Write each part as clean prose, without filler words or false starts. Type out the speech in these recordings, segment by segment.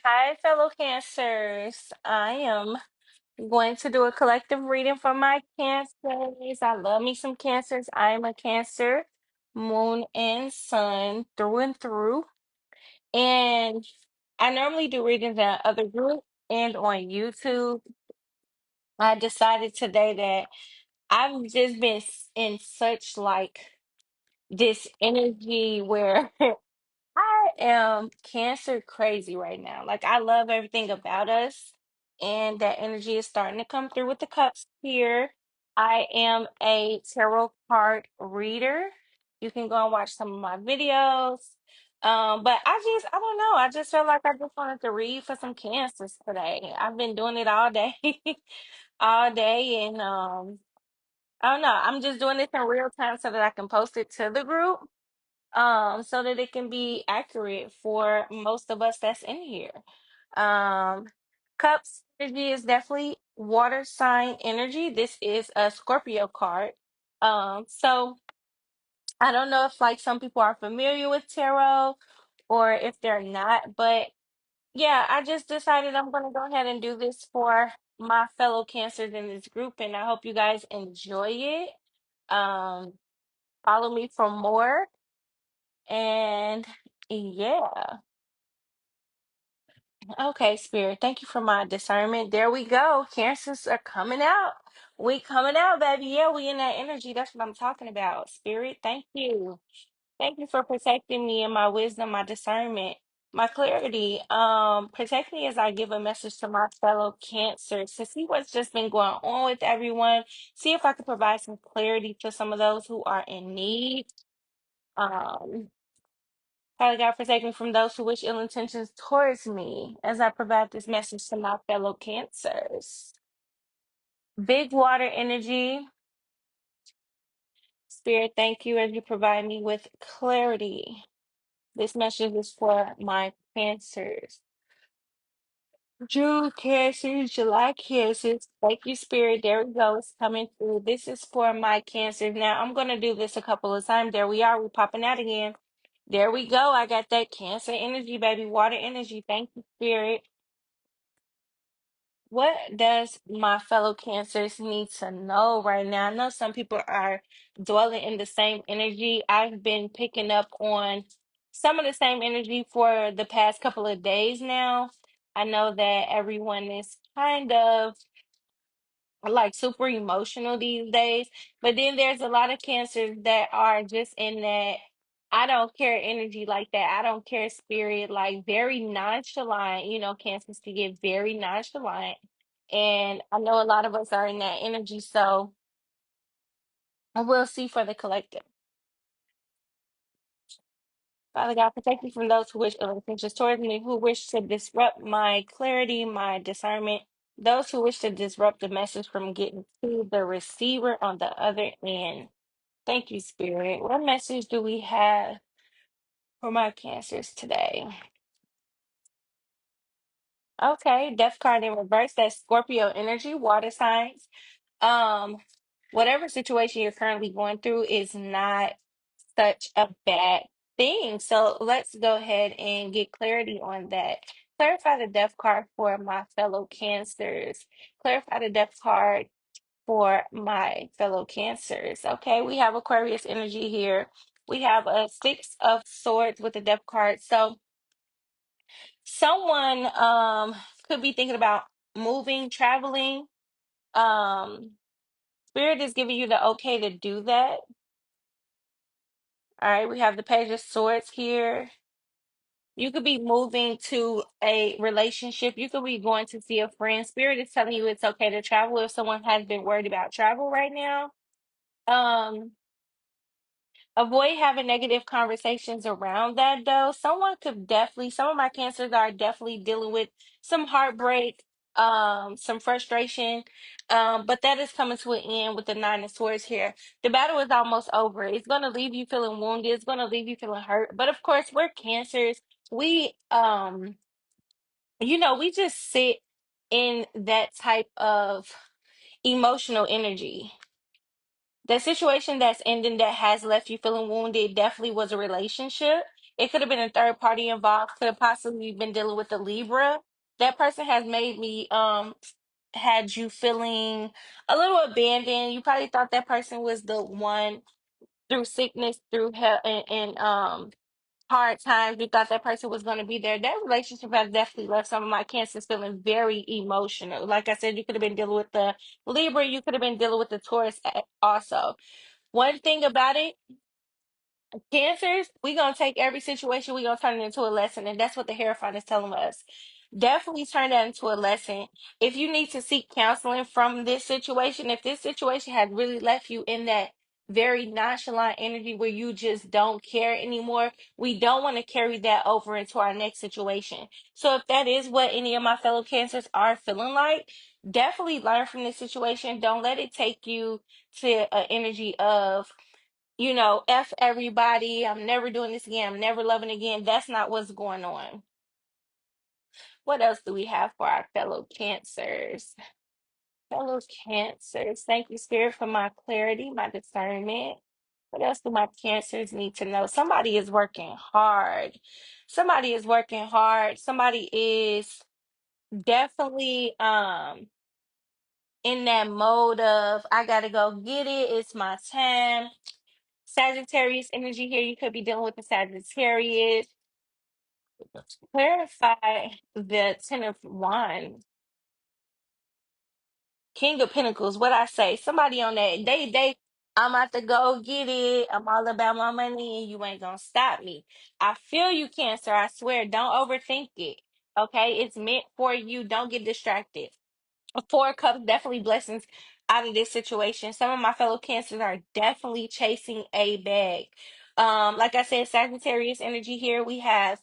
Hi, fellow Cancers. I am going to do a collective reading for my Cancers. I love me some Cancers. I am a Cancer, Moon and Sun through and through. And I normally do readings in other groups and on YouTube. I decided today that I've just been in such like this energy where I am Cancer crazy right now. Like I love everything about us, and that energy is starting to come through with the cups here. I am a tarot card reader. You can go and watch some of my videos. But I don't know. I just felt like I just wanted to read for some cancers today. I've been doing it all day, all day, and I don't know. I'm just doing this in real time so that I can post it to the group so that it can be accurate for most of us that's in here. Um, Cups energy is definitely water sign energy. This is a Scorpio card. So I don't know if like some people are familiar with tarot or if they're not, but yeah, I just decided I'm gonna go ahead and do this for my fellow cancers in this group, and I hope you guys enjoy it. Um, Follow me for more. And yeah. Okay, Spirit. Thank you for my discernment. There we go. Cancers are coming out. We coming out, baby. Yeah, we in that energy. That's what I'm talking about. Spirit, thank you. Thank you for protecting me and my wisdom, my discernment, my clarity. Protect me as I give a message to my fellow cancers to see what's just been going on with everyone. See if I can provide some clarity to some of those who are in need. Um, Father God, protect me from those who wish ill intentions towards me as I provide this message to my fellow cancers. Big water energy. Spirit, thank you as you provide me with clarity. This message is for my cancers. June cancers, July cancers. Thank you, Spirit. There we go. It's coming through. This is for my cancers. Now, I'm going to do this a couple of times. There we are. We're popping out again. There we go. I got that cancer energy, baby. Water energy. Thank you, Spirit. What does my fellow cancers need to know right now? I know some people are dwelling in the same energy. I've been picking up on some of the same energy for the past couple of days now. I know that everyone is kind of like super emotional these days. But then there's a lot of cancers that are just in that I don't care energy like that. I don't care spirit, like very nonchalant. Cancers can get very nonchalant. And I know a lot of us are in that energy. So we'll see for the collective. Father God, protect me from those who wish ill intentions towards me, who wish to disrupt my clarity, my discernment, those who wish to disrupt the message from getting to the receiver on the other end. Thank you, Spirit. What message do we have for my cancers today? Okay, Death card in reverse. That's Scorpio energy, water signs. Um, Whatever situation you're currently going through is not such a bad thing. So let's go ahead and get clarity on that. Clarify the death card for my fellow cancers. Clarify the death card for my fellow cancers. Okay, we have Aquarius energy here. We have a Six of Swords with the Death card. So someone could be thinking about moving, traveling. Um Spirit is giving you the okay to do that. All right, we have the Page of Swords here. You could be moving to a relationship. You could be going to see a friend. Spirit is telling you it's okay to travel if someone has been worried about travel right now. Um, Avoid having negative conversations around that though. Some of my cancers are definitely dealing with some heartbreak, some frustration. But that is coming to an end with the Nine of Swords here. The battle is almost over. It's gonna leave you feeling wounded, it's gonna leave you feeling hurt. But of course, we're cancers. We just sit in that type of emotional energy. The situation that's ending that has left you feeling wounded definitely was a relationship. It could have been a third party involved, could have possibly been dealing with the Libra. That person has made me had you feeling a little abandoned. You probably thought that person was the one through sickness, through health, and hard times. You thought that person was going to be there. That relationship has definitely left some of my cancers feeling very emotional. Like I said, you could have been dealing with the Libra, you could have been dealing with the Taurus also. One thing about it, cancers, we gonna take every situation, we gonna turn it into a lesson, and that's what the Hierophant is telling us. Definitely turn that into a lesson. If you need to seek counseling from this situation, if this situation has really left you in that very nonchalant energy where you just don't care anymore, we don't want to carry that over into our next situation. So if that is what any of my fellow cancers are feeling like, definitely learn from this situation. Don't let it take you to an energy of, F everybody. I'm never doing this again. I'm never loving again. That's not what's going on. What else do we have for our fellow cancers? Fellow cancers, thank you, Spirit, for my clarity, my discernment. What else do my cancers need to know? Somebody is working hard. Somebody is working hard. Somebody is definitely in that mode of I gotta go get it. It's my time. Sagittarius energy here. You could be dealing with the Sagittarius. Clarify the Ten of Wands. King of Pentacles. What I say? Somebody on that. I'm about to go get it. I'm all about my money, and you ain't gonna stop me. I feel you, Cancer. I swear. Don't overthink it. Okay, it's meant for you. Don't get distracted. Four of Cups, definitely blessings out of this situation. Some of my fellow Cancers are definitely chasing a bag. Like I said, Sagittarius energy here. We have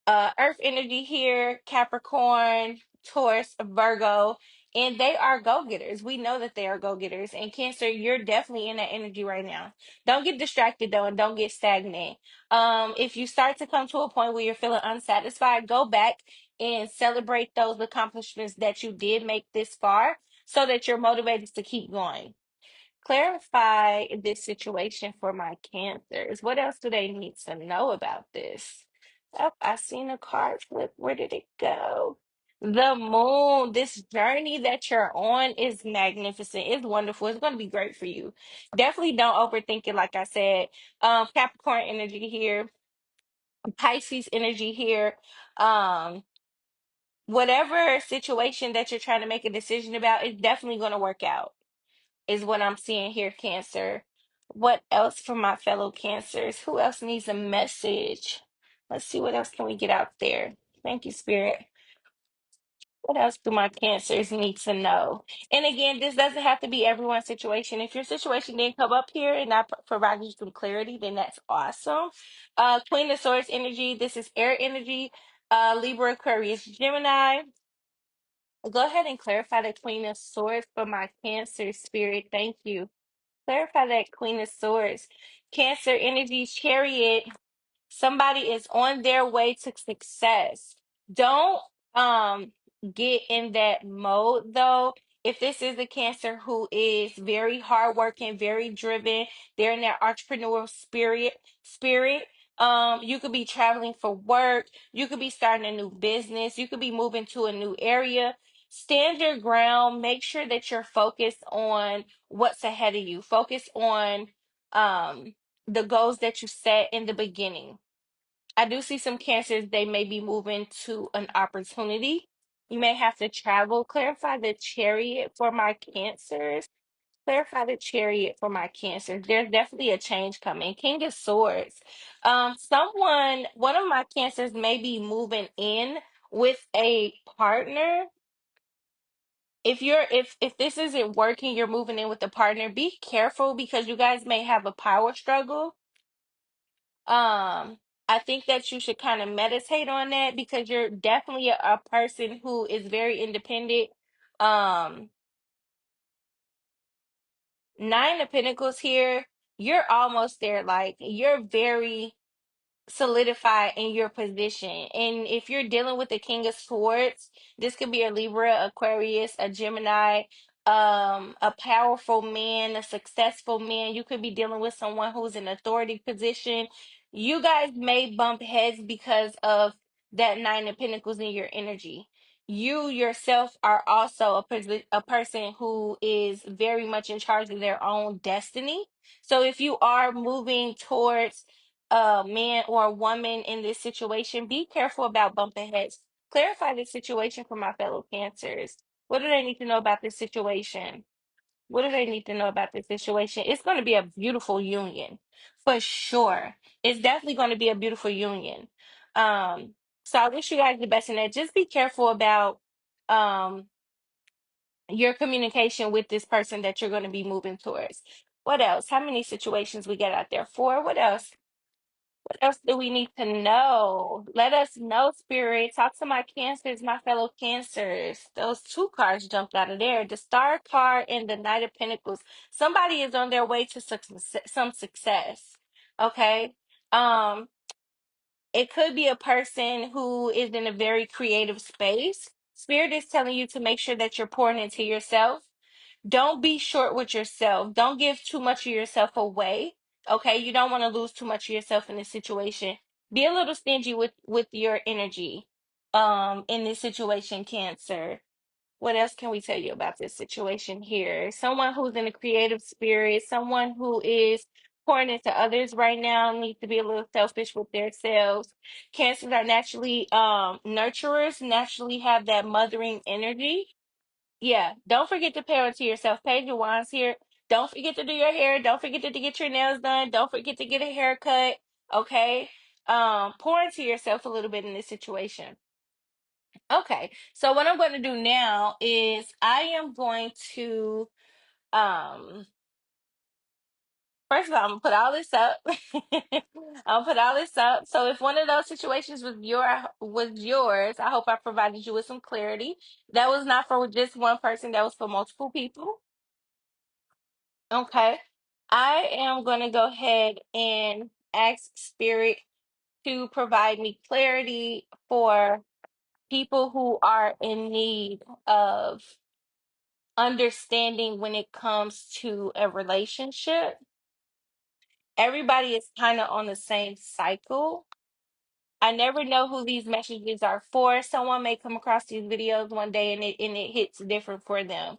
Earth energy here, Capricorn, Taurus, Virgo, and they are go-getters. We know that they are go-getters. And Cancer, you're definitely in that energy right now. Don't get distracted though, and don't get stagnant. If you start to come to a point where you're feeling unsatisfied, go back and celebrate those accomplishments that you did make this far so that you're motivated to keep going. Clarify this situation for my cancers. What else do they need to know about this? Oh, I seen a card flip. Where did it go? The moon. This journey that you're on is magnificent. It's wonderful. It's going to be great for you. Definitely don't overthink it. Like I said, Capricorn energy here, Pisces energy here. Um, Whatever situation that you're trying to make a decision about, it's definitely going to work out is what I'm seeing here, Cancer. What else for my fellow Cancers? Who else needs a message? Let's see what else can we get out there. Thank you, Spirit. What else do my Cancers need to know? And again, this doesn't have to be everyone's situation. If your situation didn't come up here and I provide you some clarity, then that's awesome. Queen of Swords energy. This is air energy. Libra, Aquarius, Gemini. Go ahead and clarify the Queen of Swords for my Cancer spirit. Thank you. Clarify that Queen of Swords. Cancer energy, Chariot. Somebody is on their way to success. Don't get in that mode though. If this is a Cancer who is very hardworking, very driven, they're in their entrepreneurial spirit. You could be traveling for work, you could be starting a new business, you could be moving to a new area. Stand your ground, make sure that you're focused on what's ahead of you. Focus on the goals that you set in the beginning. I do see some cancers, they may be moving to an opportunity. You may have to travel. Clarify the chariot for my cancers. Clarify the chariot for my cancers. There's definitely a change coming. King of Swords. One of my cancers may be moving in with a partner. If this isn't working, you're moving in with a partner, be careful because you guys may have a power struggle. I think that you should kind of meditate on that because you're definitely a person who is very independent. Um, Nine of Pentacles here, you're almost there. Like you're very solidify in your position. And if you're dealing with the King of Swords, this could be a Libra, Aquarius, a Gemini, a powerful man, a successful man. You could be dealing with someone who's in authority position. You guys may bump heads because of that Nine of Pentacles in your energy. You yourself are also a person who is very much in charge of their own destiny. So if you are moving towards a man or a woman in this situation, be careful about bumping heads. Clarify the situation for my fellow Cancers. What do they need to know about this situation? What do they need to know about this situation? It's going to be a beautiful union for sure. It's definitely going to be a beautiful union. Um, so I wish you guys the best in that. Just be careful about um your communication with this person that you're going to be moving towards. What else? How many situations we got out there? Four. What else? What else do we need to know? Let us know, Spirit. Talk to my Cancers, my fellow Cancers. Those two cards jumped out of there. The Star card and the Knight of Pentacles. Somebody is on their way to some success. Okay. Um, it could be a person who is in a very creative space. Spirit is telling you to make sure that you're pouring into yourself. Don't be short with yourself. Don't give too much of yourself away. Okay, you don't want to lose too much of yourself in this situation. Be a little stingy with your energy in this situation, Cancer. What else can we tell you about this situation here? Someone who's in a creative spirit, someone who is pouring into others right now needs to be a little selfish with themselves. Cancers are naturally nurturers, naturally have that mothering energy. Yeah, don't forget to parent to yourself. Page your wands here. Don't forget to do your hair. Don't forget to get your nails done. Don't forget to get a haircut. Okay. Pour into yourself a little bit in this situation. Okay. So what I'm going to do now is I am going to um first of all, I'm gonna put all this up. I'll put all this up. So if one of those situations was yours, I hope I provided you with some clarity. That was not for just one person, that was for multiple people. Okay. I am going to go ahead and ask Spirit to provide me clarity for people who are in need of understanding when it comes to a relationship. Everybody is kind of on the same cycle. I never know who these messages are for. Someone may come across these videos one day and it hits different for them.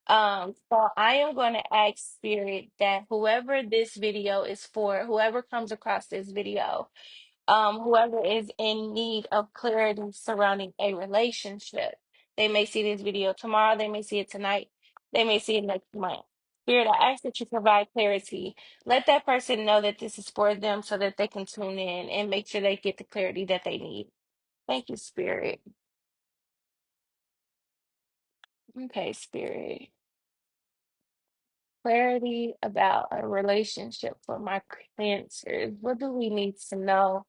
So I am going to ask Spirit that whoever this video is for, whoever comes across this video, whoever is in need of clarity surrounding a relationship, they may see this video tomorrow, they may see it tonight, they may see it next month. Spirit, I ask that you provide clarity. Let that person know that this is for them so that they can tune in and make sure they get the clarity that they need. Thank you, Spirit. Okay, Spirit. Clarity about a relationship for my cancers. What do we need to know?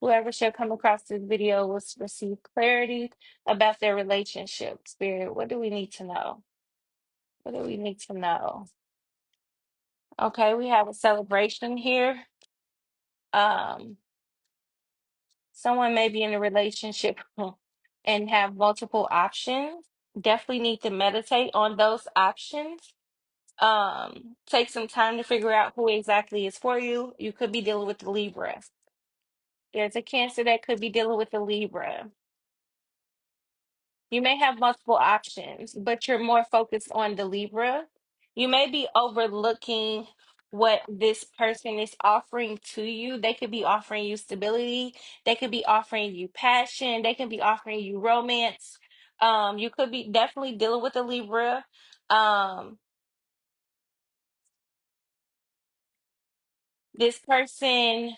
Whoever shall come across this video will receive clarity about their relationship. Spirit, what do we need to know? What do we need to know? Okay, we have a celebration here. Um, Someone may be in a relationship and have multiple options. Definitely need to meditate on those options. Take some time to figure out who exactly is for you. You could be dealing with the Libra. There's a Cancer that could be dealing with the Libra. You may have multiple options, but you're more focused on the Libra. You may be overlooking what this person is offering to you. They could be offering you stability. They could be offering you passion. They can be offering you romance. You could be definitely dealing with a Libra. Um, this person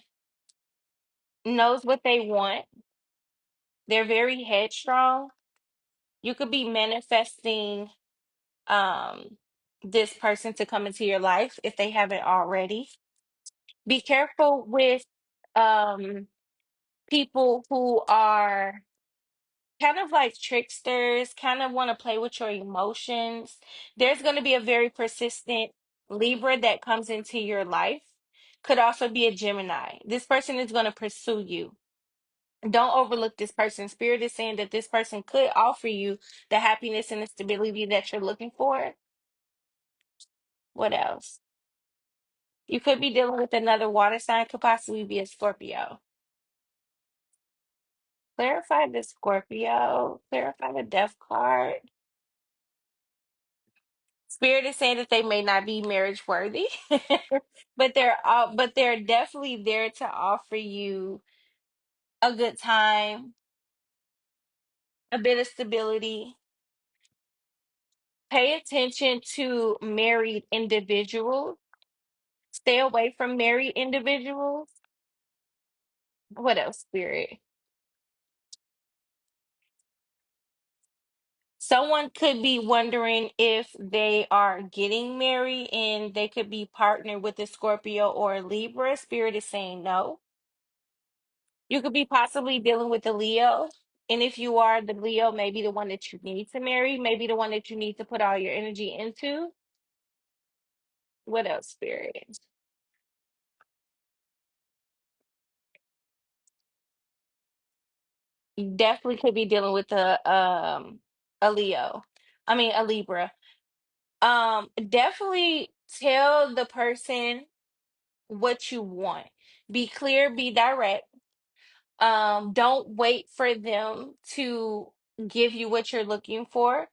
knows what they want. They're very headstrong. You could be manifesting um this person to come into your life if they haven't already. Be careful with um people who are kind of like tricksters, kind of want to play with your emotions. There's going to be a very persistent Libra that comes into your life. Could also be a Gemini. This person is going to pursue you. Don't overlook this person. Spirit is saying that this person could offer you the happiness and the stability that you're looking for. What else? You could be dealing with another water sign, could possibly be a Scorpio. Clarify the Scorpio. Clarify the death card. Spirit is saying that they may not be marriage worthy, but they're definitely there to offer you a good time, a bit of stability. Pay attention to married individuals. Stay away from married individuals. What else, Spirit? Someone could be wondering if they are getting married and they could be partnered with a Scorpio or a Libra. Spirit is saying no. You could be possibly dealing with a Leo. And if you are the Leo, maybe the one that you need to marry, maybe the one that you need to put all your energy into. What else, Spirit? You definitely could be dealing with a Leo. I mean a Libra. Definitely tell the person what you want. Be clear, be direct. Don't wait for them to give you what you're looking for.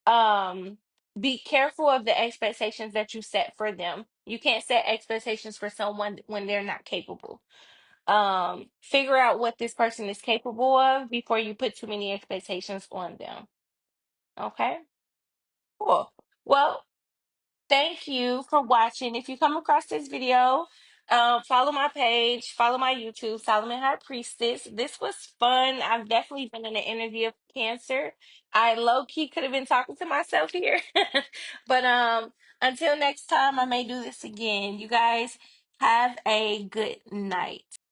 um be careful of the expectations that you set for them. You can't set expectations for someone when they're not capable. Figure out what this person is capable of before you put too many expectations on them. Okay, cool. Well, thank you for watching. If you come across this video, follow my page, follow my YouTube, Solomon High Priestess. This was fun. I've definitely been in an interview of Cancer. I low key could have been talking to myself here, but until next time, I may do this again. You guys have a good night.